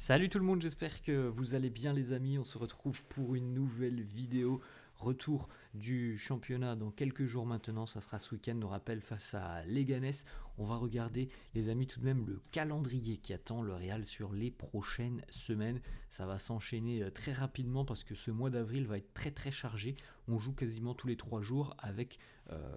Salut tout le monde, j'espère que vous allez bien les amis. On se retrouve pour une nouvelle vidéo. Retour du championnat dans quelques jours maintenant, ça sera ce week-end, on rappelle, face à Leganés. On va regarder les amis tout de même le calendrier qui attend le Real sur les prochaines semaines. Ça va s'enchaîner très rapidement parce que ce mois d'avril va être très très chargé. On joue quasiment tous les 3 jours avec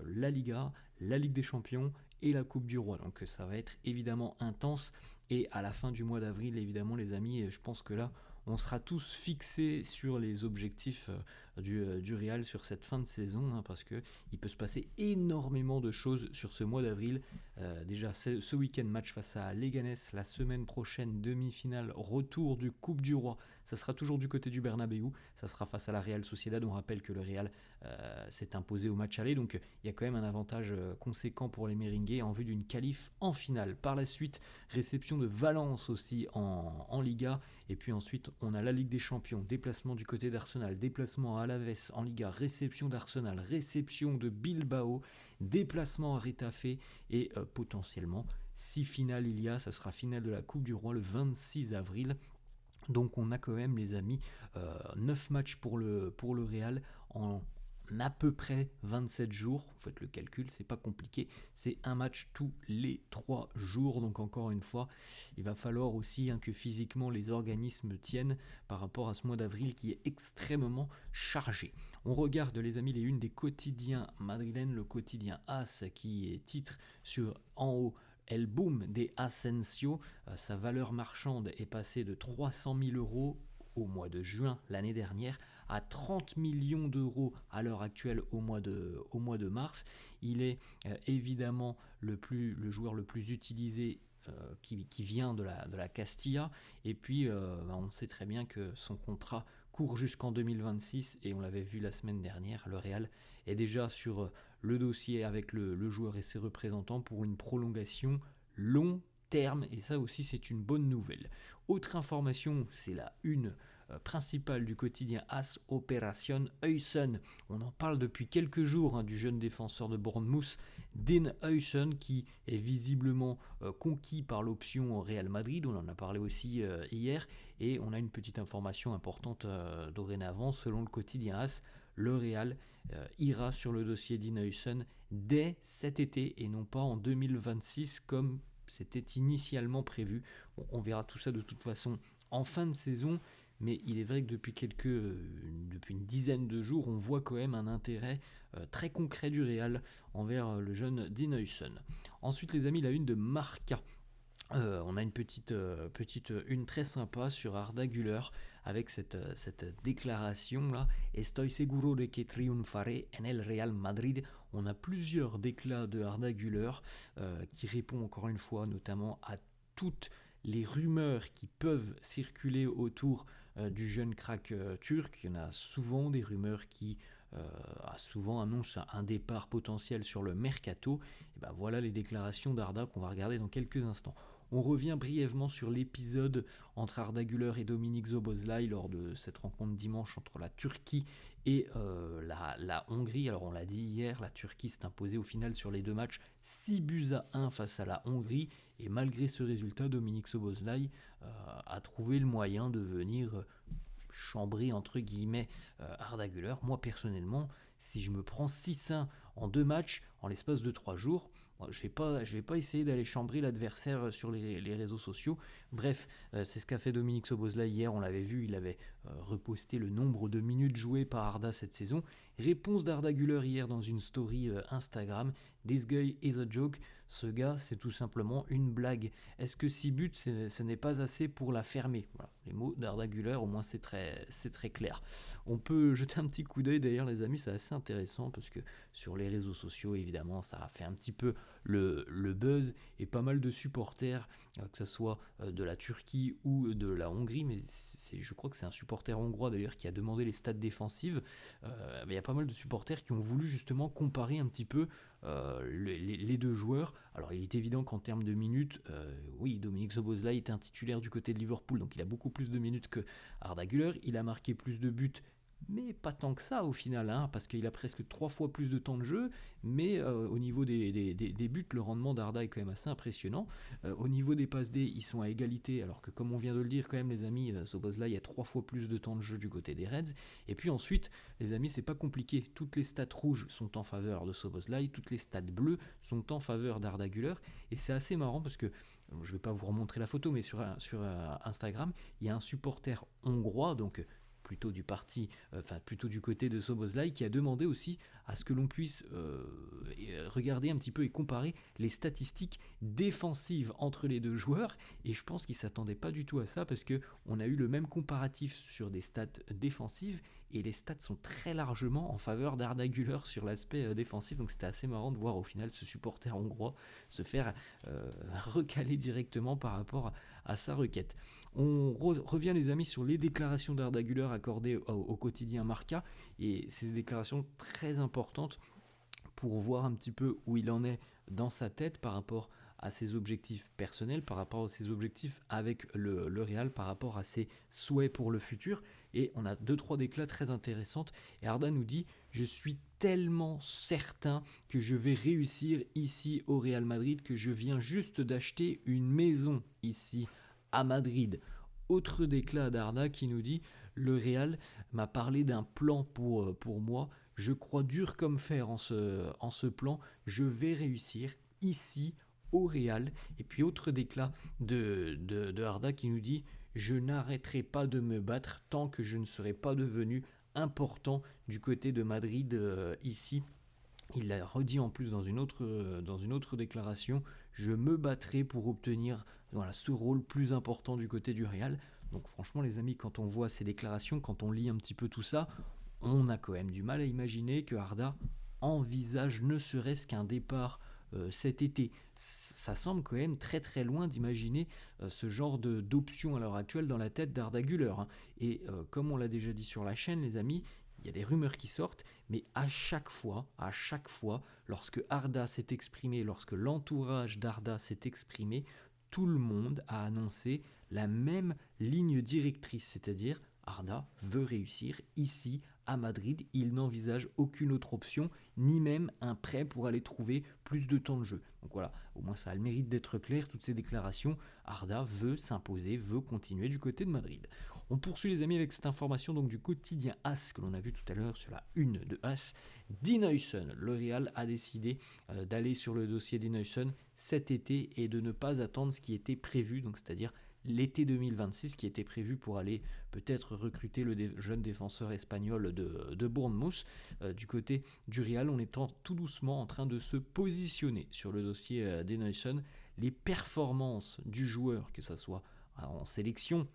la Liga, la Ligue des Champions et la Coupe du Roi. Donc ça va être évidemment intense. Et à la fin du mois d'avril, évidemment, les amis, je pense que là, on sera tous fixés sur les objectifs du Real sur cette fin de saison, parce qu'il peut se passer énormément de choses sur ce mois d'avril. Déjà, ce week-end, match face à Leganés, la semaine prochaine, demi-finale, retour du Coupe du Roi. Ça sera toujours du côté du Bernabéu, ça sera face à la Real Sociedad. On rappelle que le Real s'est imposé au match aller, donc il y a quand même un avantage conséquent pour les Merengues en vue d'une qualif en finale. Par la suite, réception de Valence aussi en Liga, et puis ensuite on a la Ligue des Champions, déplacement du côté d'Arsenal, déplacement à Alaves en Liga, réception d'Arsenal, réception de Bilbao, déplacement à Retafe et potentiellement, si finale il y a, ça sera finale de la Coupe du Roi le 26 avril. Donc on a quand même les amis 9 matchs pour le Real en à peu près 27 jours, vous faites le calcul, c'est pas compliqué, c'est un match tous les 3 jours, donc encore une fois, il va falloir aussi que physiquement les organismes tiennent par rapport à ce mois d'avril qui est extrêmement chargé. On regarde les amis les unes des quotidiens madrilènes, le quotidien AS qui est titre sur en haut El Boom des Asensio, sa valeur marchande est passée de 300 000 euros au mois de juin l'année dernière à 30 millions d'euros à l'heure actuelle au mois de mars. Il est évidemment le joueur le plus utilisé qui vient de la Castilla, et puis on sait très bien que son contrat court jusqu'en 2026 et on l'avait vu la semaine dernière, le Real est déjà sur le dossier avec le joueur et ses représentants pour une prolongation long terme, et ça aussi c'est une bonne nouvelle. Autre information, c'est la une principale du quotidien AS, Opération Huysen. On en parle depuis quelques jours du jeune défenseur de Bournemouth, Dean Huysen, qui est visiblement conquis par l'option au Real Madrid. On en a parlé aussi hier, et on a une petite information importante dorénavant, selon le quotidien AS. Le Real ira sur le dossier Dean Huysen dès cet été et non pas en 2026 comme c'était initialement prévu. Bon, on verra tout ça de toute façon en fin de saison, mais il est vrai que depuis une dizaine de jours, on voit quand même un intérêt très concret du Real envers le jeune Dean Huysen. Ensuite, les amis, la une de Marca. On a une petite une très sympa sur Arda Güler avec cette déclaration là. Estoy seguro de que triunfaré en el Real Madrid. On a plusieurs déclats de Arda Güler qui répond encore une fois notamment à toutes les rumeurs qui peuvent circuler autour du jeune crack turc. Il y en a souvent des rumeurs qui souvent annoncent un départ potentiel sur le mercato. Et ben voilà les déclarations d'Arda qu'on va regarder dans quelques instants. On revient brièvement sur l'épisode entre Arda Güler et Dominic Szoboszlai lors de cette rencontre dimanche entre la Turquie et la Hongrie. Alors on l'a dit hier, la Turquie s'est imposée au final sur les deux matchs 6-1 face à la Hongrie, et malgré ce résultat, Dominic Szoboszlai a trouvé le moyen de venir chambrer entre guillemets Arda Güler. Moi personnellement, si je me prends 6-1 en 2 matchs en l'espace de 3 jours, je vais pas essayer d'aller chambrer l'adversaire sur les réseaux sociaux. Bref, c'est ce qu'a fait Dominic Szoboszlai hier. On l'avait vu, il avait reposté le nombre de minutes jouées par Arda cette saison. Réponse d'Arda Güler hier dans une story Instagram. This guy is a joke. Ce gars, c'est tout simplement une blague. Est-ce que 6 buts, ce n'est pas assez pour la fermer? Voilà, les mots d'Arda Güler, au moins c'est très clair. On peut jeter un petit coup d'œil d'ailleurs les amis, c'est assez intéressant parce que sur les réseaux sociaux évidemment ça a fait un petit peu le buzz, et pas mal de supporters, que ce soit de la Turquie ou de la Hongrie, mais je crois que c'est un supporter hongrois d'ailleurs qui a demandé les stats défensives. Il y a pas mal de supporters qui ont voulu justement comparer un petit peu les deux joueurs. Alors il est évident qu'en termes de minutes, oui, Dominic Szoboszlai était un titulaire du côté de Liverpool, donc il a beaucoup plus de minutes que Arda Güler. Il a marqué plus de buts mais pas tant que ça au final, hein, parce qu'il a presque 3 fois plus de temps de jeu, mais au niveau des buts, le rendement d'Arda est quand même assez impressionnant. Au niveau des passes D, ils sont à égalité, alors que comme on vient de le dire quand même les amis, Szoboszlai il y a 3 fois plus de temps de jeu du côté des Reds. Et puis ensuite, les amis, c'est pas compliqué, toutes les stats rouges sont en faveur de Szoboszlai, toutes les stats bleues sont en faveur d'Arda Güler, et c'est assez marrant parce que je ne vais pas vous remontrer la photo, mais sur Instagram, il y a un supporter hongrois, donc plutôt du parti, plutôt du côté de Szoboszlai, qui a demandé aussi à ce que l'on puisse regarder un petit peu et comparer les statistiques défensives entre les deux joueurs. Et je pense qu'il ne s'attendait pas du tout à ça parce qu'on a eu le même comparatif sur des stats défensives et les stats sont très largement en faveur d'Arda Güler sur l'aspect défensif. Donc c'était assez marrant de voir au final ce supporter hongrois se faire recaler directement par rapport à sa requête. On revient les amis sur les déclarations d'Arda Güler accordées au quotidien Marca, et ces déclarations très importantes pour voir un petit peu où il en est dans sa tête par rapport à ses objectifs personnels, par rapport à ses objectifs avec le Real, par rapport à ses souhaits pour le futur. Et on a 2-3 déclats très intéressantes. Et Arda nous dit « Je suis tellement certain que je vais réussir ici au Real Madrid que je viens juste d'acheter une maison ici à Madrid ». Autre déclat d'Arda qui nous dit « Le Real m'a parlé d'un plan pour moi. Je crois dur comme fer en ce plan. Je vais réussir ici au Real ». Et puis autre déclat de Arda qui nous dit « Je n'arrêterai pas de me battre tant que je ne serai pas devenu important du côté de Madrid ici ». Il l'a redit en plus dans une autre déclaration, je me battrai pour obtenir ce rôle plus important du côté du Real. Donc franchement les amis, quand on voit ces déclarations, quand on lit un petit peu tout ça, on a quand même du mal à imaginer que Arda envisage ne serait-ce qu'un départ cet été. Ça semble quand même très très loin d'imaginer ce genre d'option à l'heure actuelle dans la tête d'Arda Güler. Hein. Et comme on l'a déjà dit sur la chaîne les amis, il y a des rumeurs qui sortent, mais à chaque fois, lorsque Arda s'est exprimé, lorsque l'entourage d'Arda s'est exprimé, tout le monde a annoncé la même ligne directrice, c'est-à-dire Arda veut réussir ici à Madrid, il n'envisage aucune autre option, ni même un prêt pour aller trouver plus de temps de jeu. Donc voilà, au moins ça a le mérite d'être clair, toutes ces déclarations, Arda veut s'imposer, veut continuer du côté de Madrid. On poursuit les amis avec cette information donc du quotidien AS que l'on a vu tout à l'heure sur la une de AS. Dean Huijsen, le Real a décidé d'aller sur le dossier Dean Huijsen cet été et de ne pas attendre ce qui était prévu, donc c'est-à-dire l'été 2026 qui était prévu pour aller peut-être recruter le jeune défenseur espagnol de Bournemouth. Du côté du Real, on est tout doucement en train de se positionner sur le dossier Dean Huijsen. Les performances du joueur, que ce soit en sélection,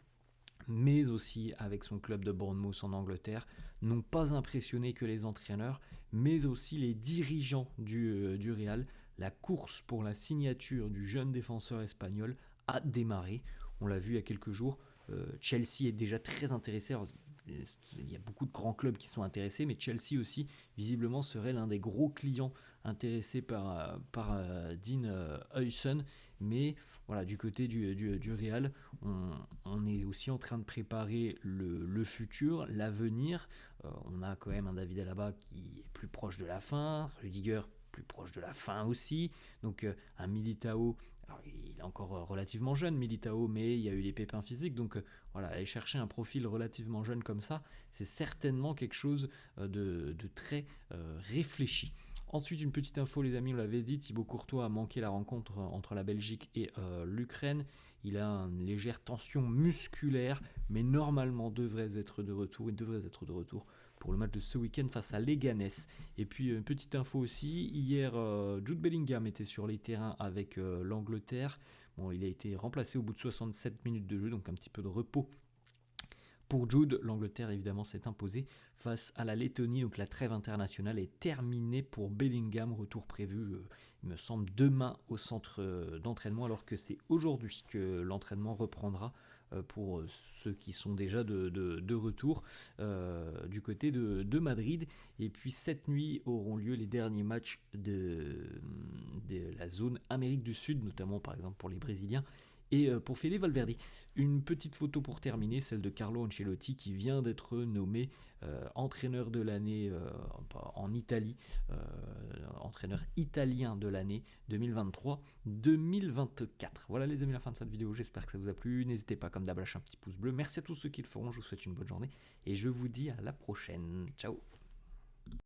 mais aussi avec son club de Bournemouth en Angleterre, n'ont pas impressionné que les entraîneurs, mais aussi les dirigeants du Real. La course pour la signature du jeune défenseur espagnol a démarré. On l'a vu il y a quelques jours, Chelsea est déjà très intéressé. Alors, il y a beaucoup de grands clubs qui sont intéressés, mais Chelsea aussi, visiblement, serait l'un des gros clients intéressés par Dean Huijsen. Mais voilà, du côté du Real, on est aussi en train de préparer le futur, l'avenir. On a quand même un David Alaba qui est plus proche de la fin, Rudiger plus proche de la fin aussi. Donc un Militao, alors, il est encore relativement jeune Militao, mais il y a eu les pépins physiques, donc voilà, aller chercher un profil relativement jeune comme ça, c'est certainement quelque chose de très réfléchi. Ensuite, une petite info les amis, on l'avait dit, Thibaut Courtois a manqué la rencontre entre la Belgique et l'Ukraine. Il a une légère tension musculaire, mais normalement il devrait être de retour pour le match de ce week-end face à Leganés. Et puis une petite info aussi, hier Jude Bellingham était sur les terrains avec l'Angleterre. Bon, il a été remplacé au bout de 67 minutes de jeu, donc un petit peu de repos. Pour Jude, l'Angleterre évidemment s'est imposée face à la Lettonie, donc la trêve internationale est terminée pour Bellingham, retour prévu, il me semble, demain au centre d'entraînement, alors que c'est aujourd'hui que l'entraînement reprendra pour ceux qui sont déjà de retour du côté de Madrid. Et puis cette nuit auront lieu les derniers matchs de la zone Amérique du Sud, notamment par exemple pour les Brésiliens, Et pour Fede Valverde, une petite photo pour terminer, celle de Carlo Ancelotti qui vient d'être nommé entraîneur de l'année en Italie, entraîneur italien de l'année 2023-2024. Voilà les amis, la fin de cette vidéo, j'espère que ça vous a plu. N'hésitez pas comme d'hab à lâcher un petit pouce bleu. Merci à tous ceux qui le feront, je vous souhaite une bonne journée et je vous dis à la prochaine. Ciao.